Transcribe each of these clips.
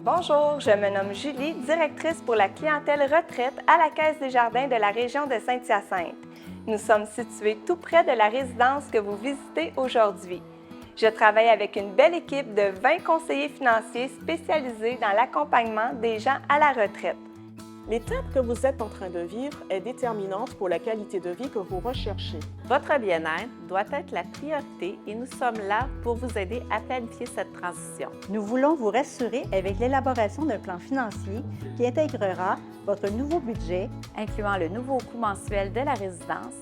Bonjour, je me nomme Julie, directrice pour la clientèle retraite à la Caisse des Jardins de la région de Saint-Hyacinthe. Nous sommes situés tout près de la résidence que vous visitez aujourd'hui. Je travaille avec une belle équipe de 20 conseillers financiers spécialisés dans l'accompagnement des gens à la retraite. L'étape que vous êtes en train de vivre est déterminante pour la qualité de vie que vous recherchez. Votre bien-être doit être la priorité et nous sommes là pour vous aider à planifier cette transition. Nous voulons vous rassurer avec l'élaboration d'un plan financier qui intégrera votre nouveau budget, incluant le nouveau coût mensuel de la résidence,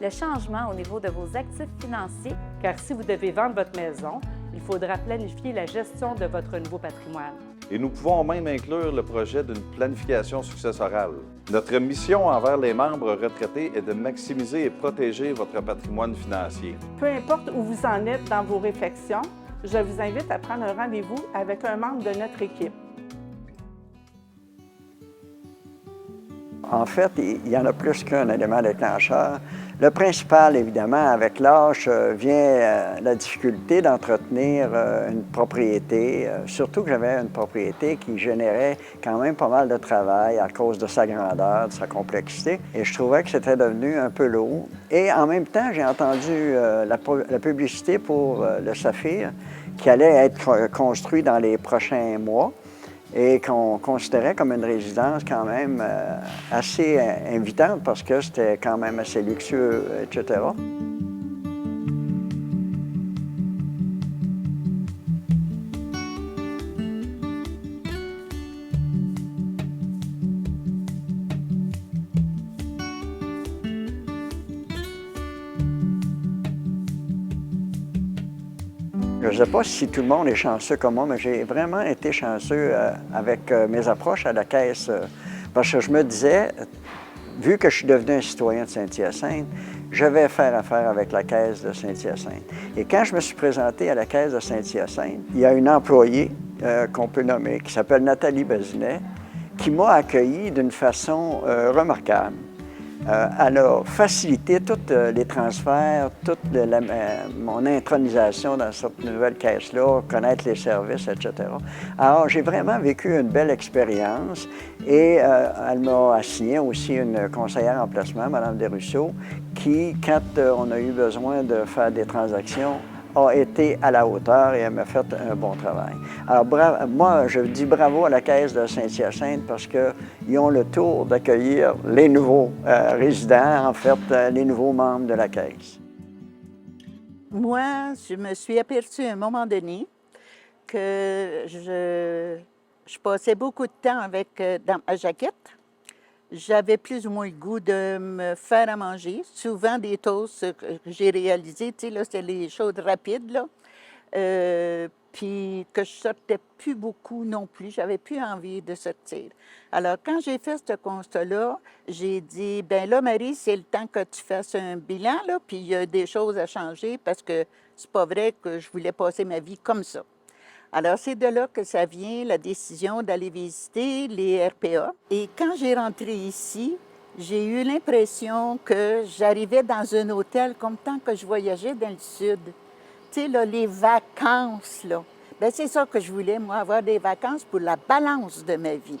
le changement au niveau de vos actifs financiers. Car si vous devez vendre votre maison, il faudra planifier la gestion de votre nouveau patrimoine. Et nous pouvons même inclure le projet d'une planification successorale. Notre mission envers les membres retraités est de maximiser et protéger votre patrimoine financier. Peu importe où vous en êtes dans vos réflexions, je vous invite à prendre un rendez-vous avec un membre de notre équipe. En fait, il y en a plus qu'un élément déclencheur. Le principal, évidemment, avec l'âge, vient la difficulté d'entretenir une propriété, surtout que j'avais une propriété qui générait quand même pas mal de travail à cause de sa grandeur, de sa complexité, et je trouvais que c'était devenu un peu lourd. Et en même temps, j'ai entendu la publicité pour le Saphir qui allait être construit dans les prochains mois, et qu'on considérait comme une résidence quand même assez invitante parce que c'était quand même assez luxueux, etc. Je ne sais pas si tout le monde est chanceux comme moi, mais j'ai vraiment été chanceux avec mes approches à la Caisse parce que je me disais, vu que je suis devenu un citoyen de Saint-Hyacinthe, je vais faire affaire avec la Caisse de Saint-Hyacinthe. Et quand je me suis présenté à la Caisse de Saint-Hyacinthe, il y a une employée qu'on peut nommer, qui s'appelle Nathalie Bazinet, qui m'a accueilli d'une façon remarquable. Elle a facilité tous les transferts, toute mon intronisation dans cette nouvelle caisse-là, connaître les services, etc. Alors, j'ai vraiment vécu une belle expérience et elle m'a assigné aussi une conseillère en placement, Mme Desruisseaux, qui, quand on a eu besoin de faire des transactions, a été à la hauteur et elle m'a fait un bon travail. Alors, moi, je dis bravo à la Caisse de Saint-Hyacinthe parce qu'ils ont le tour d'accueillir les nouveaux résidents, en fait, les nouveaux membres de la Caisse. Moi, je me suis aperçue à un moment donné que je passais beaucoup de temps dans ma jaquette. J'avais plus ou moins le goût de me faire à manger. Souvent, des toasts que j'ai réalisés, tu sais, là, c'est les choses rapides, là. Puis que je sortais plus beaucoup non plus. J'avais plus envie de sortir. Alors, quand j'ai fait ce constat-là, j'ai dit, ben là, Marie, c'est le temps que tu fasses un bilan, là, puis il y a des choses à changer parce que c'est pas vrai que je voulais passer ma vie comme ça. Alors, c'est de là que ça vient, la décision d'aller visiter les RPA. Et quand j'ai rentré ici, j'ai eu l'impression que j'arrivais dans un hôtel comme tant que je voyageais dans le sud. Tu sais, là, les vacances, là. Bien, c'est ça que je voulais, moi, avoir des vacances pour la balance de ma vie.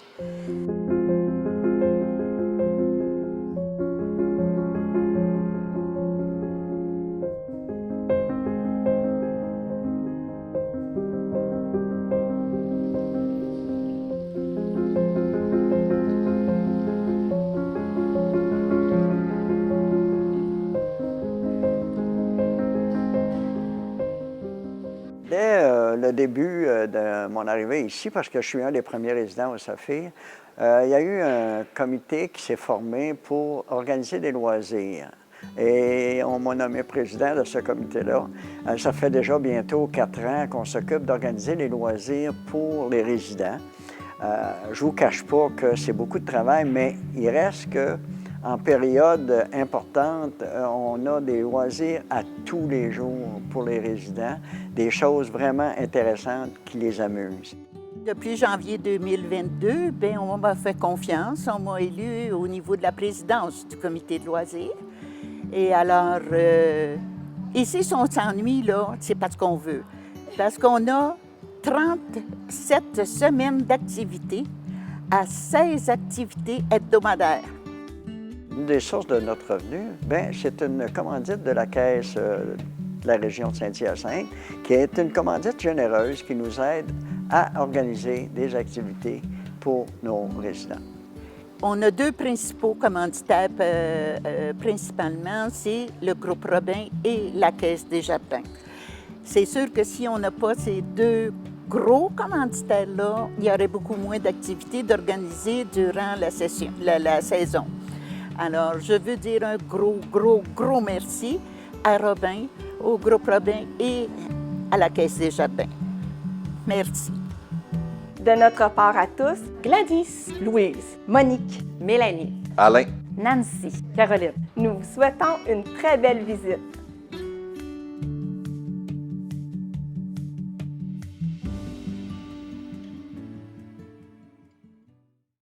Dès le début de mon arrivée ici, parce que je suis un des premiers résidents au Saphir, il y a eu un comité qui s'est formé pour organiser des loisirs. Et on m'a nommé président de ce comité-là. Ça fait déjà bientôt 4 ans qu'on s'occupe d'organiser les loisirs pour les résidents. Je ne vous cache pas que c'est beaucoup de travail, mais il reste que en période importante, on a des loisirs à tous les jours pour les résidents, des choses vraiment intéressantes qui les amusent. Depuis janvier 2022, bien, on m'a fait confiance. On m'a élu au niveau de la présidence du comité de loisirs. Et alors, ici, si on s'ennuie, là, c'est parce qu'on veut. Parce qu'on a 37 semaines d'activité à 16 activités hebdomadaires. Une des sources de notre revenu, c'est une commandite de la Caisse de la région de Saint-Hyacinthe, qui est une commandite généreuse qui nous aide à organiser des activités pour nos résidents. On a deux principaux commanditaires principalement, c'est le groupe Robin et la Caisse des Jardins. C'est sûr que si on n'a pas ces deux gros commanditaires-là, il y aurait beaucoup moins d'activités d'organiser durant la saison. Alors, je veux dire un gros merci à Robin, au groupe Robin et à la Caisse des Jardins. Merci. De notre part à tous, Gladys, Louise. Monique, Mélanie, Alain. Nancy. Caroline. nous vous souhaitons une très belle visite.